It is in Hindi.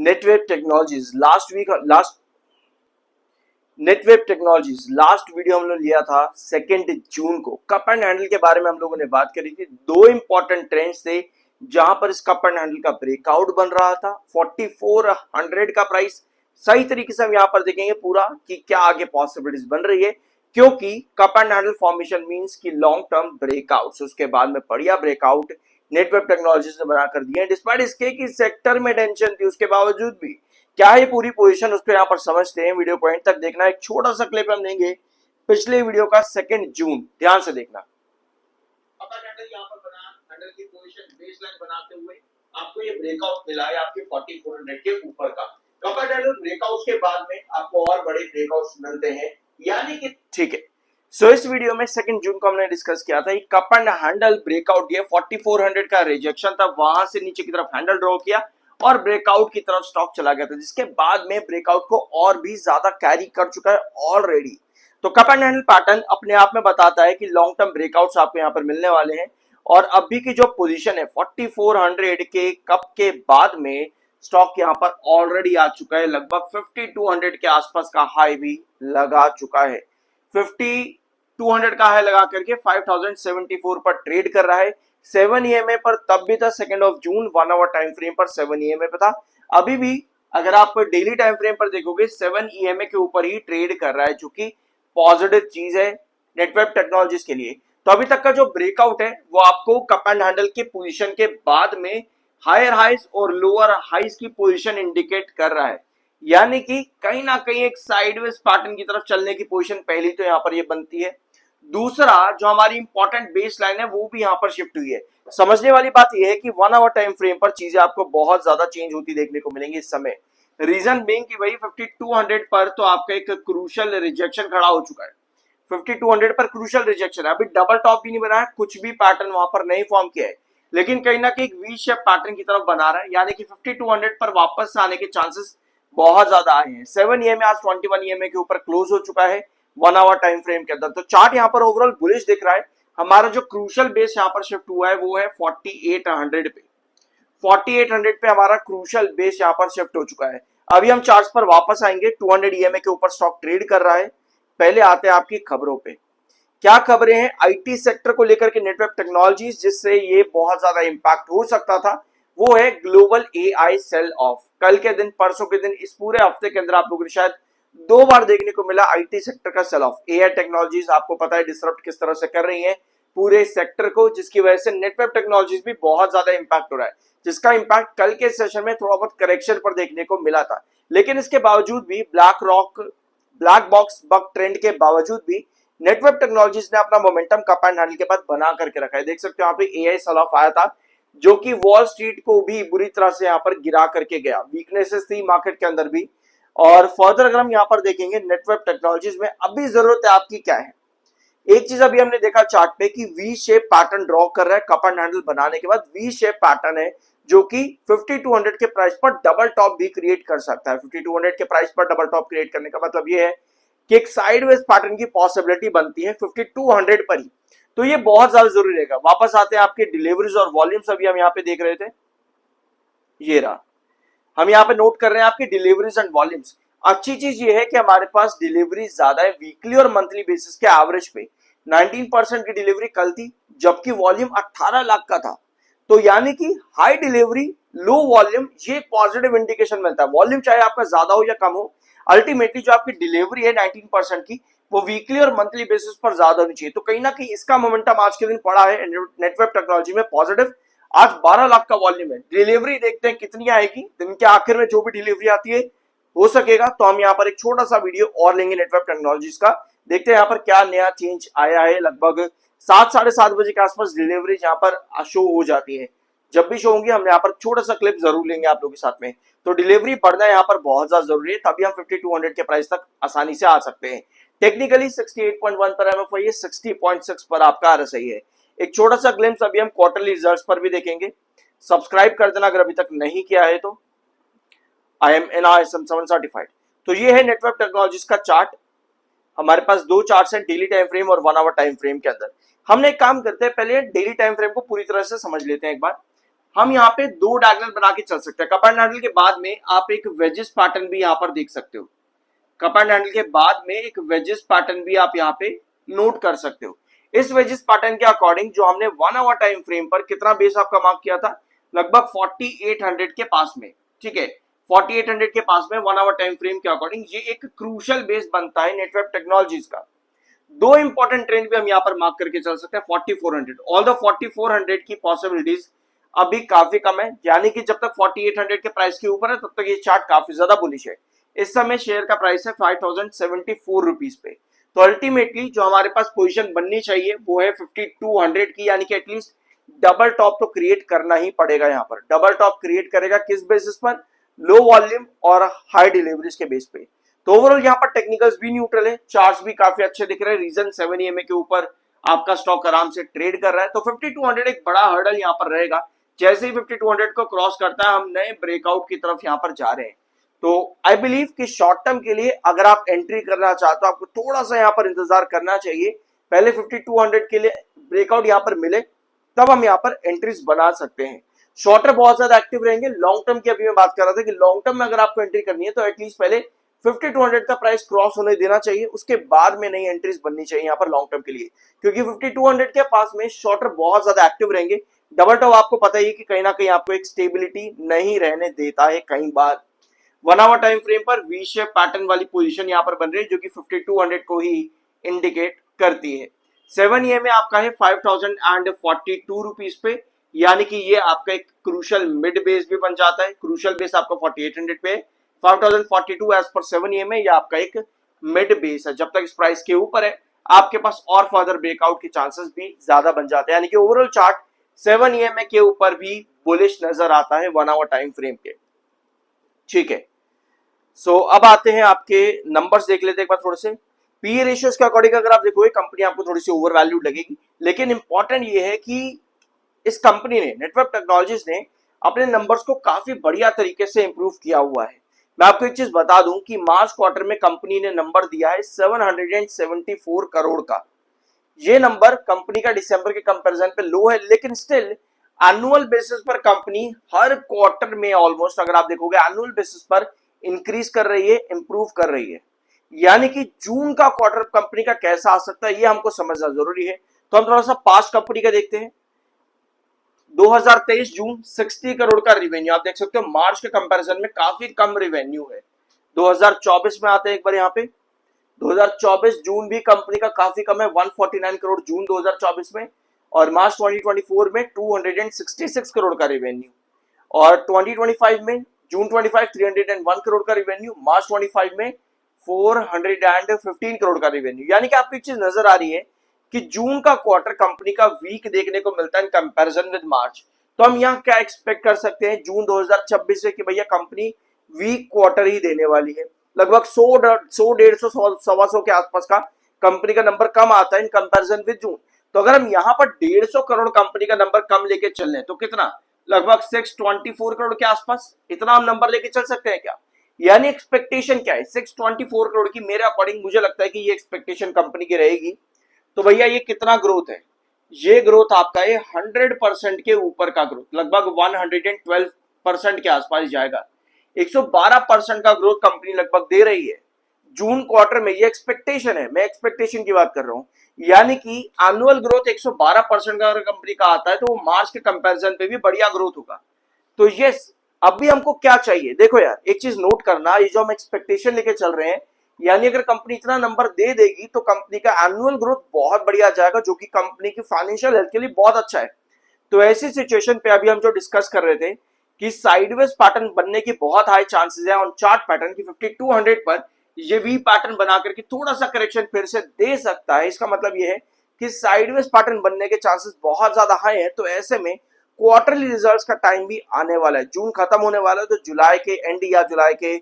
नेटवेब टेक्नोलॉजीज लास्ट वीडियो हमने लिया था 2 जून को। कप एंड हैंडल के बारे में हम लोगों ने बात करी थी। दो इंपॉर्टेंट ट्रेंड्स थे जहां पर इस कप एंड हैंडल का ब्रेकआउट बन रहा था। 4400 का प्राइस सही तरीके से हम यहाँ पर देखेंगे पूरा कि क्या आगे पॉसिबिलिटीज बन रही है, क्योंकि cup and handle formation means की लॉन्ग टर्म ब्रेकआउट, उसके बाद में बढ़िया ब्रेकआउट नेटवेब टेक्नोलॉजीज ने बना कर दिया है। डिस्पाइट इसके कि सेक्टर में टेंशन थी, उसके बावजूद भी क्या है पूरी पोजीशन, उसको यहाँ पर समझते हैं। वीडियो को एंड तक देखना। एक छोटा सा क्लिप हम देंगे पिछले वीडियो का 2 जून, ध्यान से देखना। यहाँ पर बना हैंडल की पोजीशन बेसलाइन बनाते हुए आपको ये ब्रेकआउट मिला है आपके 4400 के ऊपर का। कप एंड हैंडल ब्रेकआउट के बाद में आपको और बड़े ब्रेकआउट्स मिलते हैं, यानी कि ठीक है। सो इस वीडियो में 2 जून को हमने डिस्कस किया था कप एंड हैंडल ब्रेकआउट, ये 4400 का रिजेक्शन था, वहां से नीचे की तरफ हैंडल ड्रॉ किया और ब्रेकआउट की तरफ स्टॉक चला गया था, जिसके बाद में ब्रेकआउट को और भी ज्यादा कैरी कर चुका है ऑलरेडी। तो कप एंड हैंडल पैटर्न अपने आप में बताता है कि लॉन्ग टर्म ब्रेकआउट्स आपको यहाँ पर मिलने वाले हैं। और अभी की जो पोजीशन है 4400 के कप के बाद में स्टॉक यहाँ पर ऑलरेडी आ चुका है, लगभग 5200 के आसपास का हाई भी लगा चुका है। 5200 का हाई लगा करके 5074 पर ट्रेड कर रहा है। 7 EMA पर तब भी था 2 जून 1 आवर टाइम फ्रेम पर 7 EMA पे था। अभी भी अगर आप डेली टाइम फ्रेम पर देखोगे 7 EMA के ऊपर ही ट्रेड कर रहा है, जो कि पॉजिटिव चीज है नेटवेब टेक्नोलॉजीज के लिए। तो अभी तक का जो ब्रेकआउट है वो आपको कप एंड हैंडल के पोजीशन के बाद में हायर हाइज और लोअर हाइज की पोजीशन इंडिकेट कर रहा है, यानी कि कहीं ना कहीं एक साइडवेज पैटर्न की तरफ चलने की पोजीशन पहली तो यहाँ पर ये बनती है। दूसरा जो हमारी इंपॉर्टेंट बेस लाइन है वो भी यहाँ पर शिफ्ट हुई है। समझने वाली बात यह है कि 1 आवर टाइम फ्रेम पर चीजें आपको बहुत ज्यादा चेंज होती देखने को मिलेंगी इस समय। रीजन बीइंग कि वही 5200 पर तो आपका एक क्रूशियल रिजेक्शन खड़ा हो चुका है। 5200 पर क्रूशियल रिजेक्शन है, अभी डबल टॉप भी नहीं बना है, कुछ भी पैटर्न वहां पर नहीं फॉर्म किया है, लेकिन कहीं ना कहीं एक वी शेप पैटर्न की तरफ बना रहा है, यानी कि 5200 पर वापस आने के चांसेस बहुत ज्यादा आए हैं। 7 EMA आज 21 EMA के ऊपर क्लोज हो चुका है 1 आवर टाइम फ्रेम के अंदर। तो चार्ट यहाँ पर ओवरऑल बुलिश दिख रहा है। हमारा जो क्रूशियल बेस यहाँ पर शिफ्ट हुआ है वो है 4800 पे। 4800 पे हमारा क्रूशियल बेस यहाँ पर शिफ्ट हो चुका है। अभी हम चार्ट्स पर वापस आएंगे। 200 EMA के ऊपर स्टॉक ट्रेड कर रहा है। पहले आते हैं आपकी खबरों पे। क्या खबरें हैं आईटी सेक्टर को लेकर के नेटवेब टेक्नोलॉजीज, जिससे ये बहुत ज्यादा इंपैक्ट हो सकता था, वो है ग्लोबल एआई सेल ऑफ। कल के दिन, परसों के दिन, इस पूरे हफ्ते के अंदर आप लोगों ने शायद 2 बार देखने को मिला आईटी सेक्टर का सेल ऑफ। एआई टेक्नोलॉजीज आपको पता है डिसरप्ट किस तरह से कर रही है पूरे सेक्टर को, जिसकी वजह से नेटवेब टेक्नोलॉजीज भी बहुत ज्यादा इंपैक्ट हो रहा है, जिसका इंपैक्ट कल के सेशन में थोड़ा बहुत करेक्शन पर देखने को मिला था। लेकिन इसके बावजूद भी ब्लैक बॉक्स बग ट्रेंड के बावजूद भी नेटवेब टेक्नोलॉजीज ने अपना मोमेंटम कप एंड हैंडल के बाद बना करके रखा है। देख सकते हो यहाँ पे एआई सेल ऑफ आया था, जो कि वॉल स्ट्रीट को भी बुरी तरह से यहाँ पर गिरा करके गया। वीकनेसेस थी मार्केट के अंदर भी। और फर्दर अगर हम यहाँ पर देखेंगे नेटवेब टेक्नोलॉजीज में अभी जरूरत है आपकी क्या है। एक चीज अभी हमने देखा चार्ट पे कि वी शेप पैटर्न ड्रॉ कर रहा है कप एंड हैंडल बनाने के बाद। वी शेप पैटर्न है जो कि 5200 के प्राइस पर डबल टॉप भी क्रिएट कर सकता है। 5200 के प्राइस पर डबल टॉप क्रिएट करने का मतलब ये है कि एक साइडवेज पैटर्न की पॉसिबिलिटी बनती है 5200 पर ही। तो ये बहुत ज्यादा जरूरी रहेगा। वापस आते हैं आपके डिलीवरीज और वॉल्यूम्स। अभी हम यहाँ पे देख रहे थे, ये रहा, हम यहाँ पे नोट कर रहे हैं आपकी डिलीवरीज एंड वॉल्यूम्स। अच्छी चीज ये है कि हमारे पास डिलीवरी ज्यादा है वीकली और मंथली बेसिस के एवरेज पे। 19% की डिलीवरी कल थी, जबकि वॉल्यूम 18 लाख का था। तो यानी कि हाई डिलीवरी लो वॉल्यूम, ये पॉजिटिव इंडिकेशन मिलता है। वॉल्यूम चाहे आपका ज्यादा हो या कम हो, अल्टीमेटली जो आपकी डिलीवरी है 19% की, वो वीकली और मंथली बेसिस पर ज्यादा होनी चाहिए। तो कहीं ना कहीं इसका मोमेंटम आज के दिन पड़ा है नेटवेब टेक्नोलॉजी में पॉजिटिव। आज 12 लाख का वॉल्यूम है। डिलीवरी देखते हैं कितनी आएगी दिन के आखिर में। जो भी डिलीवरी आती है, हो सकेगा तो हम यहाँ पर एक छोटा सा वीडियो और लेंगे नेटवेब टेक्नोलॉजीज का। देखते हैं यहाँ पर क्या नया चेंज आया है। लगभग 7 साढ़े 7 बजे के आसपास डिलीवरी यहाँ पर शो हो जाती है। जब भी शो होंगी हम यहाँ पर छोटा सा क्लिप जरूर लेंगे आप लोगों के साथ में। तो डिलीवरी बढ़ना यहाँ पर बहुत ज्यादा जरूरी है, तभी हम 5200 के प्राइस तक आसानी से आ सकते हैं। टेक्निकली 68.1 पर एमएफआई है, 60.6 पर आपका आरएसआई है। एक छोटा सा ग्लिम्स अभी हम क्वार्टरली रिजल्ट्स पर भी देखेंगे। सब्सक्राइब कर देना अगर अभी तक नहीं किया है तो। I am NISM 7 certified. तो ये है नेटवेब टेक्नोलॉजीज का चार्ट। हमारे पास 2 चार्ट्स हैं, डेली टाइम फ्रेम और 1 आवर टाइम फ्रेम के अंदर। हमने एक काम करते हैं, पहले डेली टाइम फ्रेम को पूरी तरह से समझ लेते हैं एक बार। हम यहाँ पे दो डायगोनल बना के चल सकते हैं। कप एंड हैंडल के बाद में आप एक वेजेस पैटर्न भी यहाँ पर देख सकते हो। कप एंड हैंडल के बाद में एक वेजेस पैटर्न भी आप यहाँ पे नोट कर सकते हो। इस वेजेस पैटर्न के अकॉर्डिंग जो हमने 1 आवर टाइम फ्रेम पर कितना बेस आपका मार्क किया था, लगभग 4800 के पास में, ठीक है, 4800 के पास में 1 आवर टाइम फ्रेम के अकॉर्डिंग ये एक क्रूशियल बेस बनता है नेटवर्क टेक्नोलॉजीज का। दो इंपॉर्टेंट ट्रेंड भी हम यहाँ पर मार्क करके चल सकते हैं 4400। ऑल द 4400 की पॉसिबिलिटीज अभी काफी कम है, यानी कि जब तक 4800 के प्राइस के ऊपर है तब तक ये चार्ट काफी ज्यादा बुलिश है। इस समय शेयर का प्राइस है 5074 रुपीज पे। तो अल्टीमेटली जो हमारे पास पोजीशन बननी चाहिए वो है 5200 की, यानी कि एटलीस्ट डबल टॉप तो क्रिएट करना ही पड़ेगा। यहाँ पर डबल टॉप क्रिएट करेगा किस बेसिस पर, लो वॉल्यूम और हाई डिलीवरीज के बेस पे। तो ओवरऑल यहाँ पर टेक्निकल्स भी न्यूट्रल है, चार्ट्स भी काफी अच्छे दिख रहे हैं। रीजन 7 EMA के ऊपर आपका स्टॉक आराम से ट्रेड कर रहा है। तो 5200 एक बड़ा हर्डल यहाँ पर रहेगा। जैसे ही 5200 को क्रॉस करता है हम नए ब्रेकआउट की तरफ यहाँ पर जा रहे हैं। तो आई बिलीव कि शॉर्ट टर्म के लिए अगर आप एंट्री करना चाहते हो आपको थोड़ा सा यहाँ पर इंतजार करना चाहिए। पहले 5200 के लिए ब्रेकआउट यहाँ पर मिले तब हम यहाँ पर एंट्रीज बना सकते हैं। शॉर्टर बहुत ज्यादा एक्टिव रहेंगे। लॉन्ग टर्म की अभी मैं बात कर रहा था कि लॉन्ग टर्म में अगर आपको एंट्री करनी है तो एटलीस्ट पहले 5200 का प्राइस क्रॉस होने देना चाहिए, उसके बाद में नई एंट्रीज बननी चाहिए यहाँ पर लॉन्ग टर्म के लिए, क्योंकि 5200 के पास में शॉर्टर बहुत ज्यादा एक्टिव रहेंगे। डबल टॉप आपको पता ही है कि कहीं ना कहीं आपको एक स्टेबिलिटी नहीं रहने देता है। कई बार 1 आवर टाइम फ्रेम पर वी शेप पैटर्न वाली पोजीशन यहाँ पर बन रही है जो कि 5200 को ही इंडिकेट करती है। 7 EMA आपका है 5042 रुपीज पे, यानी कि ये आपका एक क्रूशियल मिड बेस भी बन जाता है। क्रूशियल बेस आपका 4800 पे, 5042 एज पर 7 EMA ये आपका एक मिड बेस है। जब तक इस प्राइस के ऊपर है आपके पास और फर्दर ब्रेकआउट के चांसेस भी ज्यादा बन जाते हैं, यानी कि ओवरऑल चार्ट 7 EMA के ऊपर भी बुलिश नजर आता है 1 आवर टाइम फ्रेम के, ठीक है। सो अब आते हैं आपके नंबर्स देख लेते हैं एक बार थोड़े से। पी रेशियोज के अकॉर्डिंग अगर आप देखोगे कंपनी आपको थोड़ी सी ओवर वैल्यूड लगेगी, लेकिन इंपॉर्टेंट ये है कि इस कंपनी ने, नेटवर्क टेक्नोलॉजीज ने अपने नंबर्स को काफी बढ़िया तरीके से इंप्रूव किया हुआ है। मैं आपको एक चीज बता दूं कि मार्च क्वार्टर में कंपनी ने नंबर दिया है 774 करोड़ का। ये नंबर कंपनी का दिसंबर के कंपैरिजन पे लो है, लेकिन स्टिल एनुअल बेसिस पर कंपनी हर क्वार्टर में ऑलमोस्ट अगर आप देखोगे एनुअल बेसिस पर इंक्रीज कर रही है, इंप्रूव कर रही है। यानी कि जून का क्वार्टर कंपनी का कैसा आ सकता है ये हमको समझना जरूरी है। तो हम थोड़ा सा पास्ट कंपनी का देखते हैं। 2023 जून 60 करोड़ का रिवेन्यू आप देख सकते हो, मार्च के कंपैरिजन में काफी कम रिवेन्यू है। 2024 में आते हैं एक बार यहाँ पे, 2024 जून भी कंपनी का काफी कम है, 149 करोड़ जून 2024 में, और मार्च 2024 में 266 करोड़ का रिवेन्यू, और 2025 में जून 25 301 करोड़ का रिवेन्यू, मार्च 25 में 415 करोड़ का रिवेन्यू। यानी कि आपको एक चीज नजर आ रही है कि जून का क्वार्टर कंपनी का वीक देखने को मिलता है इन कंपैरिजन विद मार्च। तो हम यहाँ क्या एक्सपेक्ट कर सकते हैं जून 2026 से कि भैया कंपनी वीक क्वार्टर ही देने वाली है। लगभग 100-150 के आसपास का कंपनी का नंबर कम आता है इन कंपैरिजन विद जून। तो अगर हम यहाँ पर 150 करोड़ कंपनी का नंबर कम लेके चल रहे हैं तो कितना, लगभग 624 करोड़ के आसपास, इतना हम नंबर लेके चल सकते हैं क्या? यानी एक्सपेक्टेशन क्या है 624 करोड़ की। मेरे अकॉर्डिंग मुझे लगता है कि ये एक्सपेक्टेशन कंपनी की रहेगी। तो भैया ये कितना ग्रोथ है, ये ग्रोथ आपका है 100% के ऊपर का ग्रोथ, लगभग 112% के आसपास जाएगा। 112% का ग्रोथ कंपनी लगभग दे रही है जून क्वार्टर में, ये एक्सपेक्टेशन है, मैं एक्सपेक्टेशन की बात कर रहा हूं। यानी कि एनुअल ग्रोथ 112% का अगर कंपनी का आता है तो वो मार्च के कंपैरिजन पे भी बढ़िया ग्रोथ होगा। तो यस, अब भी हमको क्या चाहिए, देखो यार एक चीज नोट करना, ये जो हम एक्सपेक्टेशन लेके चल रहे हैं, यानी अगर कंपनी इतना नंबर दे देगी तो कंपनी का एनुअल ग्रोथ बहुत बढ़िया जाएगा, जो कि कंपनी की फाइनेंशियल हेल्थ के लिए बहुत अच्छा है। तो ऐसी सिचुएशन पे अभी हम जो डिस्कस कर रहे थे कि साइडवेज पैटर्न बनने की बहुत हाई चांसेस है ऑन चार्ट पैटर्न की 5200 पर, ये वी पैटर्न बना करके थोड़ा सा करेक्शन फिर से दे सकता है। इसका मतलब ये है कि साइडवेज पैटर्न बनने के चांसेस बहुत ज्यादा हाई है। तो ऐसे में क्वार्टरली रिजल्ट्स का टाइम भी आने वाला है, जून खत्म होने वाला है, तो जुलाई के एंड या जुलाई के